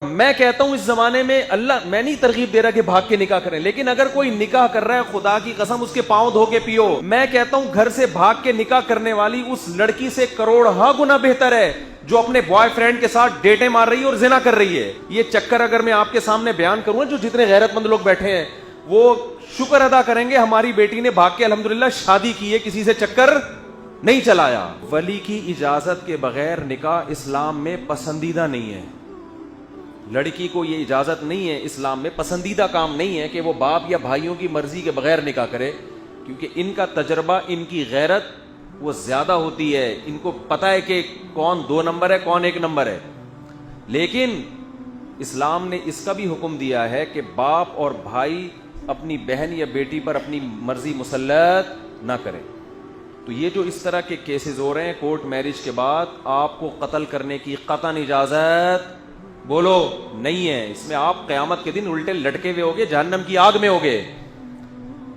میں کہتا ہوں اس زمانے میں اللہ میں نہیں ترغیب دے رہا کہ بھاگ کے نکاح کریں، لیکن اگر کوئی نکاح کر رہا ہے خدا کی قسم اس کے پاؤں دھو کے پیو۔ میں کہتا ہوں گھر سے بھاگ کے نکاح کرنے والی اس لڑکی سے کروڑہا گنا بہتر ہے جو اپنے بوائے فرینڈ کے ساتھ ڈیٹیں مار رہی ہے اور زنا کر رہی ہے۔ یہ چکر اگر میں آپ کے سامنے بیان کروں، جو جتنے غیرت مند لوگ بیٹھے ہیں وہ شکر ادا کریں گے ہماری بیٹی نے بھاگ کے الحمدللہ شادی کی ہے، کسی سے چکر نہیں چلایا۔ ولی کی اجازت کے بغیر نکاح اسلام میں پسندیدہ نہیں ہے۔ لڑکی کو یہ اجازت نہیں ہے، اسلام میں پسندیدہ کام نہیں ہے کہ وہ باپ یا بھائیوں کی مرضی کے بغیر نکاح کرے، کیونکہ ان کا تجربہ، ان کی غیرت وہ زیادہ ہوتی ہے، ان کو پتا ہے کہ کون 2 نمبر ہے کون 1 نمبر ہے۔ لیکن اسلام نے اس کا بھی حکم دیا ہے کہ باپ اور بھائی اپنی بہن یا بیٹی پر اپنی مرضی مسلط نہ کریں۔ تو یہ جو اس طرح کے کیسز ہو رہے ہیں کورٹ میرج کے بعد، آپ کو قتل کرنے کی قطعاً اجازت بولو نہیں ہے۔ اس میں آپ قیامت کے دن الٹے لٹکے ہوئے ہوگے، جہنم کی آگ میں ہوگے،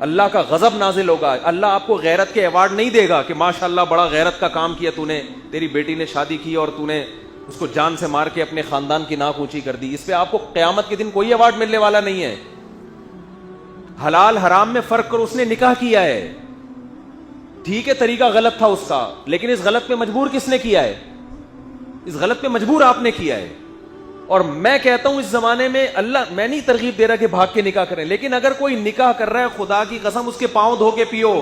اللہ کا غضب نازل ہوگا۔ اللہ آپ کو غیرت کے ایوارڈ نہیں دے گا کہ ماشاءاللہ بڑا غیرت کا کام کیا تو نے، تیری بیٹی نے شادی کی اور تو نے اس کو جان سے مار کے اپنے خاندان کی ناک اونچی کر دی۔ اس پہ آپ کو قیامت کے دن کوئی ایوارڈ ملنے والا نہیں ہے۔ حلال حرام میں فرق کرو، اس نے نکاح کیا ہے، ٹھیک ہے طریقہ غلط تھا اس کا، لیکن اس غلط پہ مجبور کس نے کیا ہے؟ اس غلط پہ مجبور آپ نے کیا ہے۔ اور میں کہتا ہوں اس زمانے میں اللہ میں نہیں ترغیب دے رہا کہ بھاگ کے نکاح کریں، لیکن اگر کوئی نکاح کر رہا ہے خدا کی قسم اس کے پاؤں دھو کے پیو۔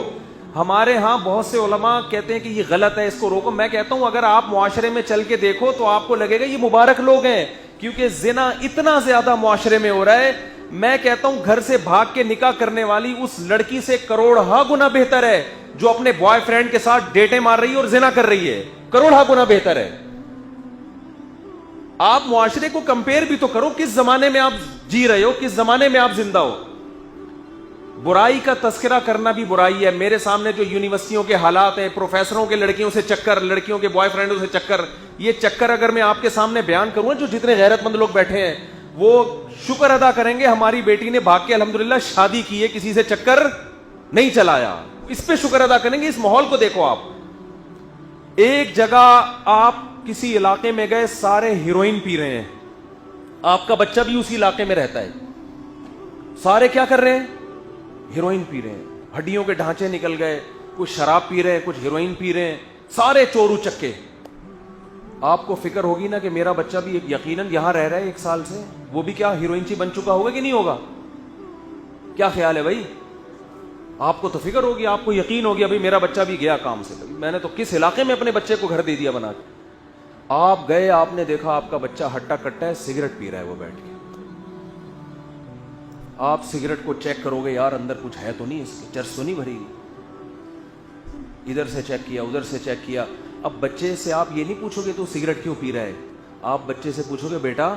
ہمارے ہاں بہت سے علماء کہتے ہیں کہ یہ غلط ہے، اس کو روکو۔ میں کہتا ہوں اگر آپ معاشرے میں چل کے دیکھو تو آپ کو لگے گا یہ مبارک لوگ ہیں، کیونکہ زنا اتنا زیادہ معاشرے میں ہو رہا ہے۔ میں کہتا ہوں گھر سے بھاگ کے نکاح کرنے والی اس لڑکی سے کروڑہا گنا بہتر ہے جو اپنے بوائے فرینڈ کے ساتھ ڈیٹیں مار رہی ہے اور زنا کر رہی ہے، کروڑہا گنا بہتر ہے۔ آپ معاشرے کو کمپیئر بھی تو کرو، کس زمانے میں آپ جی رہے ہو، کس زمانے میں آپ زندہ ہو۔ برائی کا تذکرہ کرنا بھی برائی ہے۔ میرے سامنے جو یونیورسٹیوں کے حالات ہیں، پروفیسروں کے لڑکیوں سے چکر، لڑکیوں کے بوائے فرینڈوں سے چکر، یہ چکر اگر میں آپ کے سامنے بیان کروں، جو جتنے غیرت مند لوگ بیٹھے ہیں وہ شکر ادا کریں گے ہماری بیٹی نے بھاگ کے الحمدللہ شادی کی ہے، کسی سے چکر نہیں چلایا۔ اس پہ شکر ادا کریں گے۔ اس ماحول کو دیکھو آپ، ایک جگہ آپ کسی علاقے میں گئے، سارے ہیروئن پی رہے ہیں، آپ کا بچہ بھی اسی علاقے میں رہتا ہے، سارے کیا کر رہے ہیں؟ ہیروئن پی رہے ہیں، ہڈیوں کے ڈھانچے نکل گئے، کچھ شراب پی رہے ہیں، کچھ ہیروئن پی رہے ہیں، سارے چورو چکے۔ آپ کو فکر ہوگی نا کہ میرا بچہ بھی یقیناً یہاں رہ رہا ہے 1 سال سے، وہ بھی کیا ہیروئن سی بن چکا ہوگا کہ نہیں ہوگا؟ کیا خیال ہے بھائی؟ آپ کو تو فکر ہوگی، آپ کو یقین ہوگی ابھی میرا بچہ بھی گیا کام سے، میں نے تو کس علاقے میں اپنے بچے کو گھر دے دیا بنا کے۔ آپ گئے، آپ نے دیکھا آپ کا بچہ ہٹا کٹا ہے، سگریٹ پی رہا ہے وہ بیٹھ کے۔ آپ سگریٹ کو چیک کرو گے، یار اندر کچھ ہے تو نہیں، اس کی چرس تو نہیں بھری گئی۔ ادھر سے چیک کیا، ادھر سے چیک کیا۔ اب بچے سے آپ یہ نہیں پوچھو گے تو سگریٹ کیوں پی رہا ہے، آپ بچے سے پوچھو گے بیٹا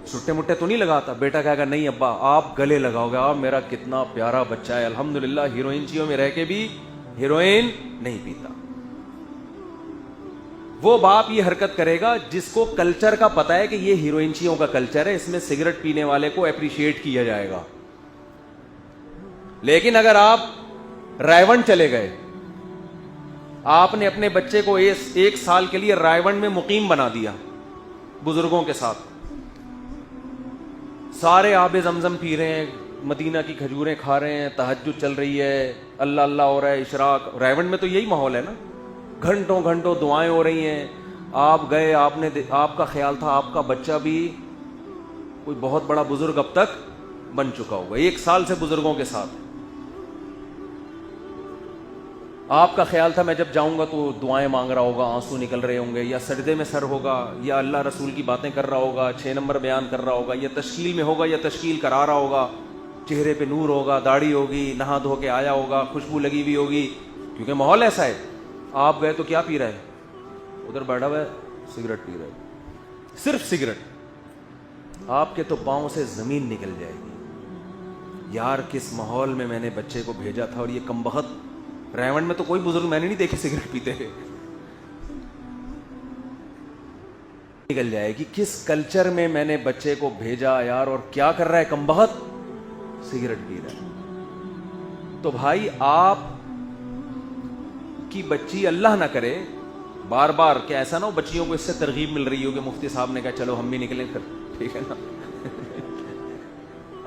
سٹے مٹے تو نہیں لگاتا؟ بیٹا کہے گا نہیں ابا۔ آپ گلے لگاؤ گے، آپ میرا کتنا پیارا بچہ ہے، الحمدللہ ہیروئنچیوں میں رہ کے بھی ہیروئن نہیں پیتا۔ وہ باپ یہ حرکت کرے گا جس کو کلچر کا پتا ہے کہ یہ ہیروئنچیوں کا کلچر ہے، اس میں سگریٹ پینے والے کو اپریشیٹ کیا جائے گا۔ لیکن اگر آپ رائے ونڈ چلے گئے، آپ نے اپنے بچے کو 1 سال کے لیے رائے ونڈ میں مقیم بنا دیا بزرگوں کے ساتھ، سارے آب زمزم پی رہے ہیں، مدینہ کی کھجوریں کھا رہے ہیں، تہجد چل رہی ہے، اللہ اللہ ہو رہا ہے، اشراق۔ رائے ونڈ میں تو یہی ماحول ہے نا، گھنٹوں گھنٹوں دعائیں ہو رہی ہیں۔ آپ گئے، آپ کا خیال تھا آپ کا بچہ بھی کوئی بہت بڑا بزرگ اب تک بن چکا ہوگا، 1 سال سے بزرگوں کے ساتھ۔ آپ کا خیال تھا میں جب جاؤں گا تو دعائیں مانگ رہا ہوگا، آنسو نکل رہے ہوں گے، یا سجدے میں سر ہوگا، یا اللہ رسول کی باتیں کر رہا ہوگا، 6 نمبر بیان کر رہا ہوگا، یا تشکیل میں ہوگا، یا تشکیل کرا رہا ہوگا، چہرے پہ نور ہوگا، داڑھی ہوگی، نہا دھو کے آیا ہوگا، خوشبو لگی ہوئی ہوگی، کیونکہ ماحول ایسا ہے۔ آپ گئے تو کیا پی رہا ہے؟ ادھر بیٹھا ہوا ہے، سگریٹ پی رہا ہے، صرف سگریٹ۔ آپ کے تو پاؤں سے زمین نکل جائے گی، یار کس ماحول میں نے بچے کو بھیجا تھا، اور یہ کمبخت۔ ریونڈ میں تو کوئی بزرگ میں نے نہیں دیکھے سگریٹ پیتے ہیں، نکل جائے گی کس کلچر میں نے بچے کو بھیجا یار، اور کیا کر رہا ہے کمبخت؟ سگریٹ پی رہا ہے۔ تو بھائی آپ کی بچی اللہ نہ کرے بار بار کہ ایسا نہ ہو بچیوں کو اس سے ترغیب مل رہی ہو کہ مفتی صاحب نے کہا چلو ہم بھی نکلیں، پھر ٹھیک ہے نا.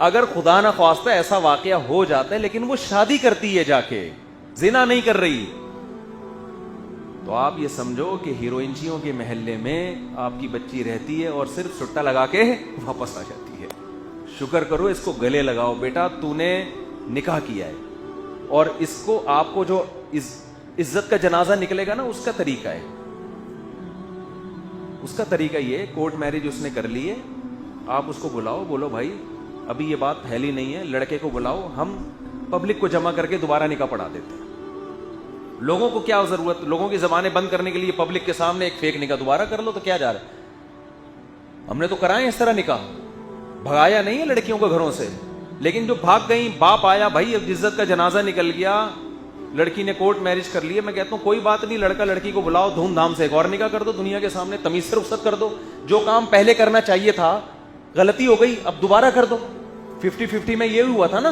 اگر خدا نہ خواستہ ایسا واقعہ ہو جاتا ہے لیکن وہ شادی کرتی ہے جا کے, زنا نہیں کر رہی, تو آپ یہ سمجھو کہ ہیروئنچیوں کے محلے میں آپ کی بچی رہتی ہے اور صرف سٹا لگا کے واپس آ جاتی ہے. شکر کرو, اس کو گلے لگاؤ, بیٹا تو نے نکاح کیا ہے, اور اس کو آپ کو جو عزت کا جنازہ نکلے گا نا, اس کا طریقہ ہے, اس کا طریقہ یہ, کورٹ میرج اس نے کر لی ہے, آپ اس کو بلاؤ, بولو بھائی ابھی یہ بات پھیلی نہیں ہے, لڑکے کو بلاؤ, ہم پبلک کو جمع کر کے دوبارہ نکاح پڑھا دیتے ہیں. لوگوں کو کیا ضرورت, لوگوں کی زبانیں بند کرنے کے لیے پبلک کے سامنے ایک فیک نکاح دوبارہ کر لو, تو کیا جا رہا ہے. ہم نے تو کرائے اس طرح نکاح, بھگایا نہیں ہے لڑکیوں کو گھروں سے, لیکن جو بھاگ گئیں, باپ آیا, بھائی اب عزت کا جنازہ نکل گیا, لڑکی نے کورٹ میرج کر لی ہے, میں کہتا ہوں کوئی بات نہیں, لڑکا لڑکی کو بلاؤ, دھوم دھام سے ایک اور نکاح کر دو دنیا کے سامنے, تمیز سے رخصت کر دو. جو کام پہلے کرنا چاہیے تھا, غلطی ہو گئی, اب دوبارہ کر دو. 50-50 میں یہ ہوا تھا نا,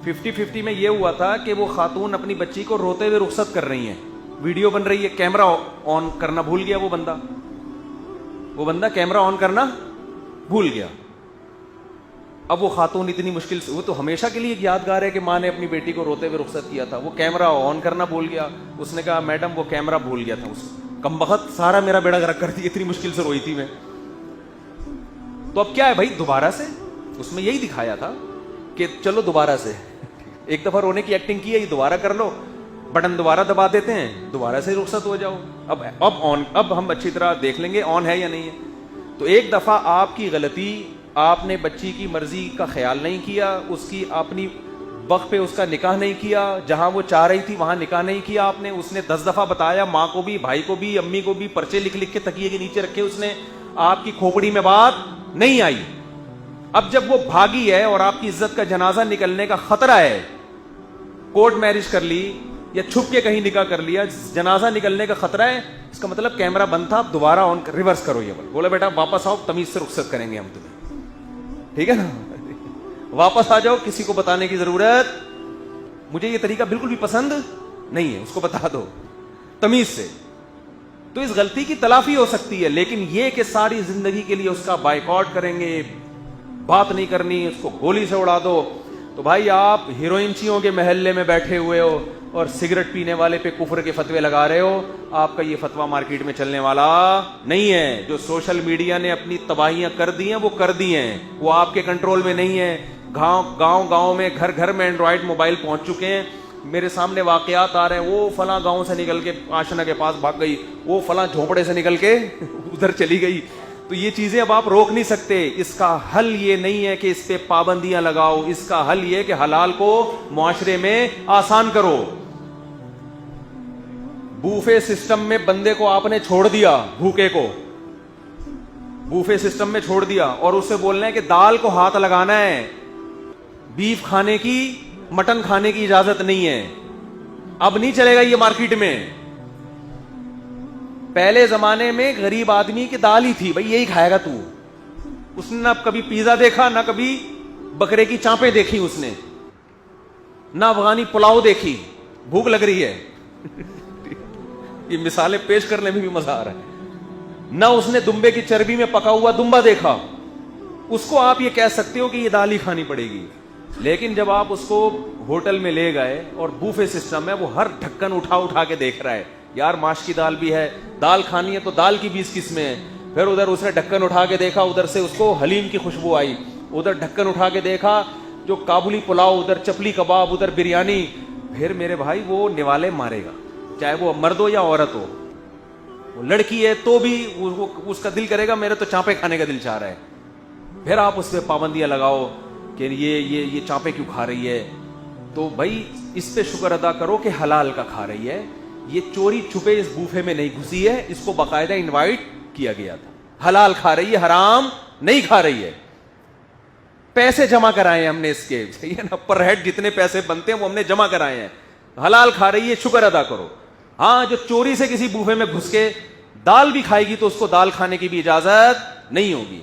50-50 میں یہ ہوا تھا کہ وہ خاتون اپنی بچی کو روتے ہوئے رخصت کر رہی ہیں, ویڈیو بن رہی ہے, کیمرہ آن کرنا بھول گیا وہ بندہ کیمرہ آن کرنا بھول گیا. اب وہ خاتون اتنی مشکل سے, وہ تو ہمیشہ کے لیے یادگار ہے کہ ماں نے اپنی بیٹی کو روتے ہوئے رخصت کیا تھا, وہ کیمرہ آن کرنا بھول گیا. اس نے کہا میڈم وہ کیمرہ بھول گیا تھا, اس کمبخت سارا میرا بیڑا غرق کر دیا, اتنی مشکل سے روئی تھی میں. تو اب کیا ہے بھائی, دوبارہ سے, اس میں یہی دکھایا تھا کہ چلو دوبارہ سے, ایک دفعہ رونے کی ایکٹنگ کی ہے, یہ دوبارہ کر لو, بٹن دوبارہ دبا دیتے ہیں, دوبارہ سے رخصت ہو جاؤ. اب ہم اچھی طرح دیکھ لیں گے آن ہے یا نہیں ہے. تو ایک دفعہ آپ کی غلطی, آپ نے بچی کی مرضی کا خیال نہیں کیا, اس کی اپنی وقت پہ اس کا نکاح نہیں کیا, جہاں وہ چاہ رہی تھی وہاں نکاح نہیں کیا آپ نے. اس نے 10 دفعہ بتایا, ماں کو بھی, بھائی کو بھی, امی کو بھی, پرچے لکھ لکھ کے تکیے کے نیچے رکھے اس نے, آپ کی کھوپڑی میں بات نہیں آئی. اب جب وہ بھاگی ہے اور آپ کی عزت کا جنازہ نکلنے کا خطرہ ہے, کورٹ میرج کر لی یا چھپ کے کہیں نکاح کر لیا, جنازہ نکلنے کا خطرہ ہے, اس کا مطلب کیمرہ بند تھا, اب دوبارہ آن ریورس کرو. یہ بولا بیٹا واپس آؤ, تمیز سے رخصت کریں گے ہم تمہیں, ٹھیک ہے نا, واپس آ جاؤ, کسی کو بتانے کی ضرورت, مجھے یہ طریقہ بالکل بھی پسند نہیں ہے, اس کو بتا دو تمیز سے. تو اس غلطی کی تلافی ہو سکتی ہے, لیکن یہ کہ ساری زندگی کے لیے اس کا بائیکاٹ کریں گے, بات نہیں کرنی, اس کو گولی سے اڑا دو, تو بھائی آپ ہیروئنچیوں کے محلے میں بیٹھے ہوئے ہو اور سگریٹ پینے والے پہ کفر کے فتوے لگا رہے ہو. آپ کا یہ فتویٰ مارکیٹ میں چلنے والا نہیں ہے. جو سوشل میڈیا نے اپنی تباہیاں کر دی ہیں وہ کر دی ہیں, وہ آپ کے کنٹرول میں نہیں ہے. گاؤں میں گھر گھر میں اینڈرائڈ موبائل پہنچ چکے ہیں. میرے سامنے واقعات آ رہے ہیں, وہ فلاں گاؤں سے نکل کے آشنا کے پاس بھاگ گئی, وہ فلاں جھونپڑے سے نکل کے ادھر چلی گئی. تو یہ چیزیں اب آپ روک نہیں سکتے. اس کا حل یہ نہیں ہے کہ اس پہ پابندیاں لگاؤ, اس کا حل یہ کہ حلال کو معاشرے میں آسان کرو. بوفے سسٹم میں بندے کو آپ نے چھوڑ دیا, بھوکے کو بوفے سسٹم میں چھوڑ دیا, اور اس سے بولنا ہے کہ دال کو ہاتھ لگانا ہے, بیف کھانے کی, مٹن کھانے کی اجازت نہیں ہے. اب نہیں چلے گا یہ مارکیٹ میں. پہلے زمانے میں غریب آدمی کی دال ہی تھی, بھائی یہی کھائے گا تو. اس نے نہ کبھی پیزا دیکھا, نہ کبھی بکرے کی چانپیں دیکھی اس نے, نہ افغانی پلاؤ دیکھی. بھوک لگ رہی ہے, یہ مثالیں پیش کرنے میں بھی مزہ آ رہا ہے. نہ اس نے دمبے کی چربی میں پکا ہوا دمبا دیکھا. اس کو آپ یہ کہہ سکتے ہو کہ یہ دال ہی کھانی پڑے گی. لیکن جب آپ اس کو ہوٹل میں لے گئے اور بوفے سسٹم ہے, وہ ہر ڈھکن اٹھا کے دیکھ رہا ہے, یار ماش کی دال بھی ہے, دال کھانی ہے تو دال کی 20 قسمیں ہیں. پھر ادھر اس نے ڈھکن اٹھا کے دیکھا, ادھر سے اس کو حلیم کی خوشبو آئی. ادھر ڈھکن اٹھا کے دیکھا جو کابلی پلاؤ, ادھر چپلی کباب, ادھر بریانی. پھر میرے بھائی وہ نوالے مارے گا, چاہے وہ مرد ہو یا عورت ہو. وہ لڑکی ہے تو بھی اس کا دل کرے گا میرے تو چانپے کھانے کا دل چاہ رہا ہے. پھر آپ اس پہ پابندیاں لگاؤ کہ یہ چانپے کیوں کھا رہی ہے. تو بھائی اس پہ شکر ادا کرو کہ حلال کا کھا رہی ہے. یہ چوری چھپے اس بوفے میں نہیں گھسی ہے, اس کو باقاعدہ انوائٹ کیا گیا تھا. حلال کھا رہی ہے, حرام نہیں کھا رہی ہے. پیسے جمع کرائے ہم نے اس کے, صحیح ہے نا, پر ہیڈ جتنے پیسے بنتے ہیں وہ ہم نے جمع کرائے ہیں. حلال کھا رہی ہے, شکر ادا کرو. ہاں جو چوری سے کسی بوفے میں گھس کے دال بھی کھائے گی تو اس کو دال کھانے کی بھی اجازت نہیں ہوگی.